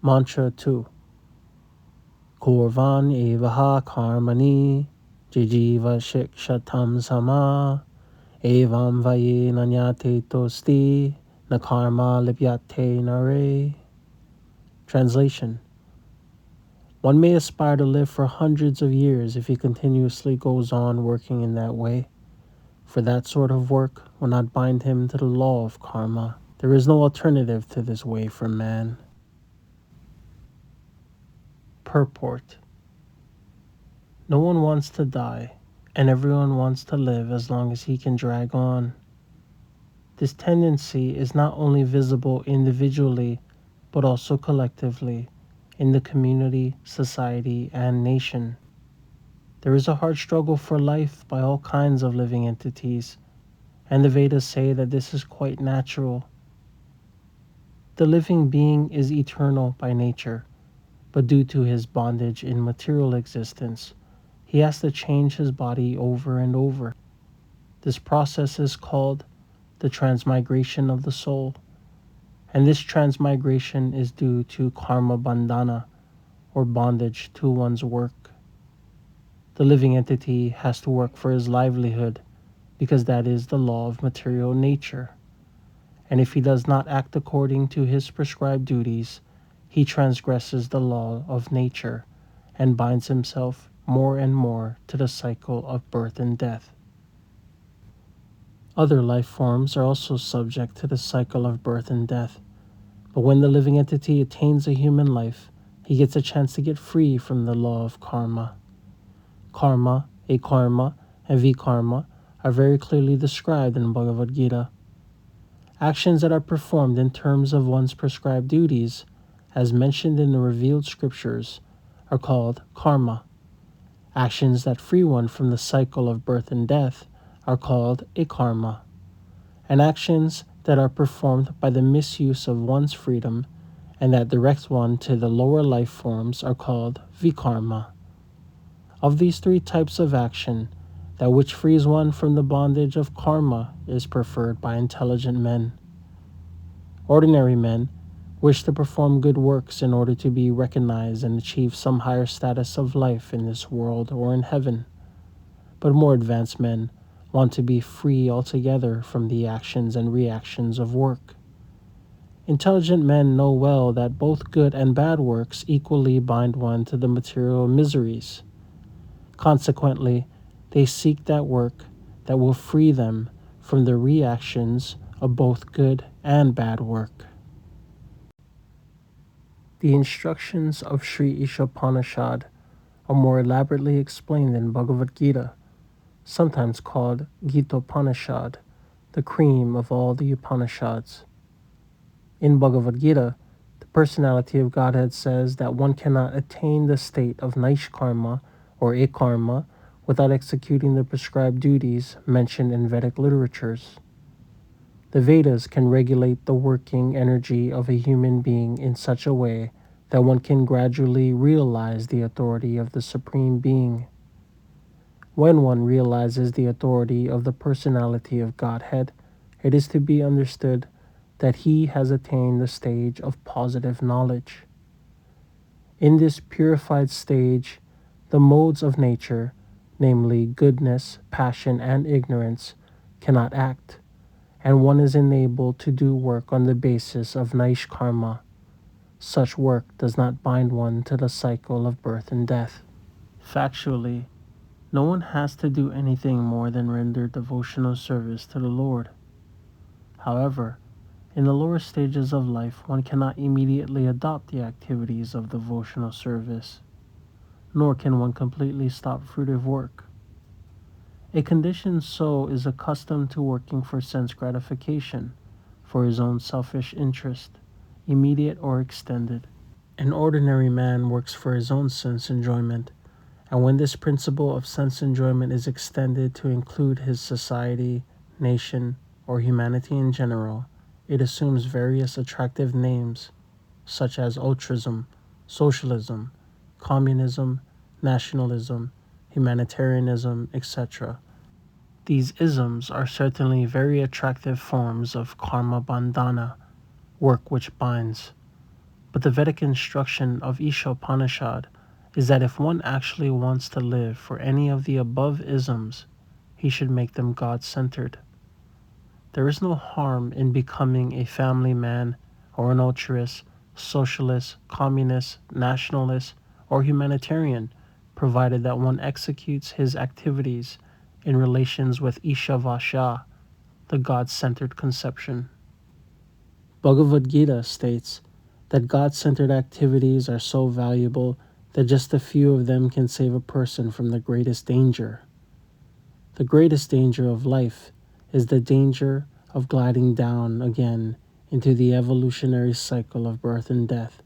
Mantra 2. Kurvan evaha karmani jijiva shikshatam sama evam vaye nanyate tosti nakarma lipyate nare. Translation: one may aspire to live for hundreds of years if he continuously goes on working in that way, for that sort of work will not bind him to the law of karma. There is no alternative to this way for man. Purport: no one wants to die, and everyone wants to live as long as he can drag on. This tendency is not only visible individually, but also collectively, in the community, society, and nation. There is a hard struggle for life by all kinds of living entities, and the Vedas say that this is quite natural. The living being is eternal by nature, but due to his bondage in material existence, he has to change his body over and over. This process is called the transmigration of the soul, and this transmigration is due to karma bandhana, or bondage to one's work. The living entity has to work for his livelihood because that is the law of material nature, and if he does not act according to his prescribed duties, he transgresses the law of nature and binds himself more and more to the cycle of birth and death. Other life forms are also subject to the cycle of birth and death, but when the living entity attains a human life, he gets a chance to get free from the law of karma. Karma, akarma, and vikarma are very clearly described in Bhagavad Gita. Actions that are performed in terms of one's prescribed duties, as mentioned in the revealed scriptures, are called karma. Actions that free one from the cycle of birth and death are called akarma. And actions that are performed by the misuse of one's freedom and that direct one to the lower life forms are called vikarma. Of these three types of action, that which frees one from the bondage of karma is preferred by intelligent men. Ordinary men wish to perform good works in order to be recognized and achieve some higher status of life in this world or in heaven. But more advanced men want to be free altogether from the actions and reactions of work. Intelligent men know well that both good and bad works equally bind one to the material miseries. Consequently, they seek that work that will free them from the reactions of both good and bad work. The instructions of Sri Isopanisad are more elaborately explained in Bhagavad Gita, sometimes called Gitopanishad, the cream of all the Upanishads. In Bhagavad Gita, the personality of Godhead says that one cannot attain the state of Naishkarma or Akarma without executing the prescribed duties mentioned in Vedic literatures. The Vedas can regulate the working energy of a human being in such a way that one can gradually realize the authority of the Supreme Being. When one realizes the authority of the personality of Godhead, it is to be understood that he has attained the stage of positive knowledge. In this purified stage, the modes of nature, namely goodness, passion, and ignorance, cannot act, and one is enabled to do work on the basis of Naishkarma. Such work does not bind one to the cycle of birth and death. Factually, no one has to do anything more than render devotional service to the Lord. However, in the lower stages of life, one cannot immediately adopt the activities of devotional service, nor can one completely stop fruitive work. A conditioned soul is accustomed to working for sense gratification, for his own selfish interest, immediate or extended. An ordinary man works for his own sense enjoyment, and when this principle of sense enjoyment is extended to include his society, nation, or humanity in general, it assumes various attractive names, such as altruism, socialism, communism, nationalism, humanitarianism, etc. These isms are certainly very attractive forms of karma bandhana, work which binds, But the Vedic instruction of Isopanisad is that if one actually wants to live for any of the above isms, he should make them God-centered. There is no harm in becoming a family man or an altruist, socialist, communist, nationalist, or humanitarian, provided that one executes his activities in relations with Ishavasya, the God-centered conception. Bhagavad Gita states that God-centered activities are so valuable that just a few of them can save a person from the greatest danger. The greatest danger of life is the danger of gliding down again into the evolutionary cycle of birth and death.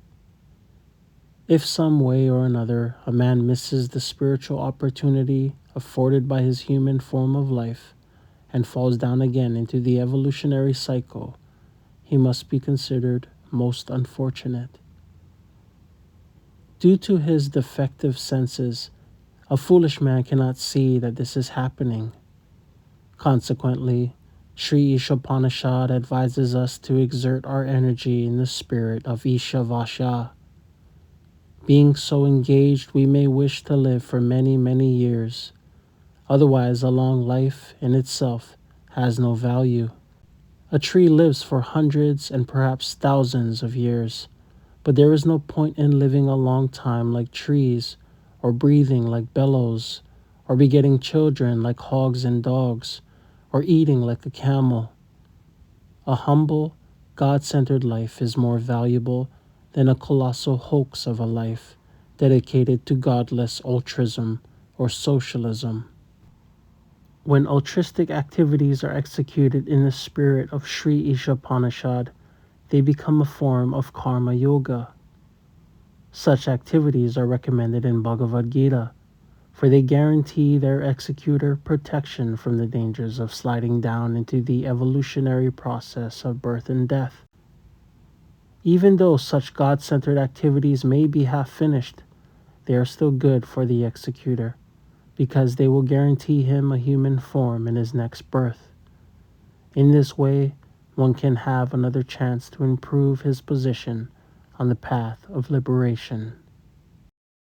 If some way or another a man misses the spiritual opportunity afforded by his human form of life and falls down again into the evolutionary cycle, he must be considered most unfortunate. Due to his defective senses, a foolish man cannot see that this is happening. Consequently, Sri Isopanisad advises us to exert our energy in the spirit of Ishavasya. Being so engaged, we may wish to live for many, many years. Otherwise, a long life in itself has no value. A tree lives for hundreds and perhaps thousands of years, but there is no point in living a long time like trees, or breathing like bellows, or begetting children like hogs and dogs, or eating like a camel. A humble, God-centered life is more valuable than a colossal hoax of a life dedicated to godless altruism or socialism. When altruistic activities are executed in the spirit of Sri Isopanisad, they become a form of karma yoga. Such activities are recommended in Bhagavad Gita, for they guarantee their executor protection from the dangers of sliding down into the evolutionary process of birth and death. Even though such God-centered activities may be half finished, they are still good for the executor, because they will guarantee him a human form in his next birth. In this way, one can have another chance to improve his position on the path of liberation.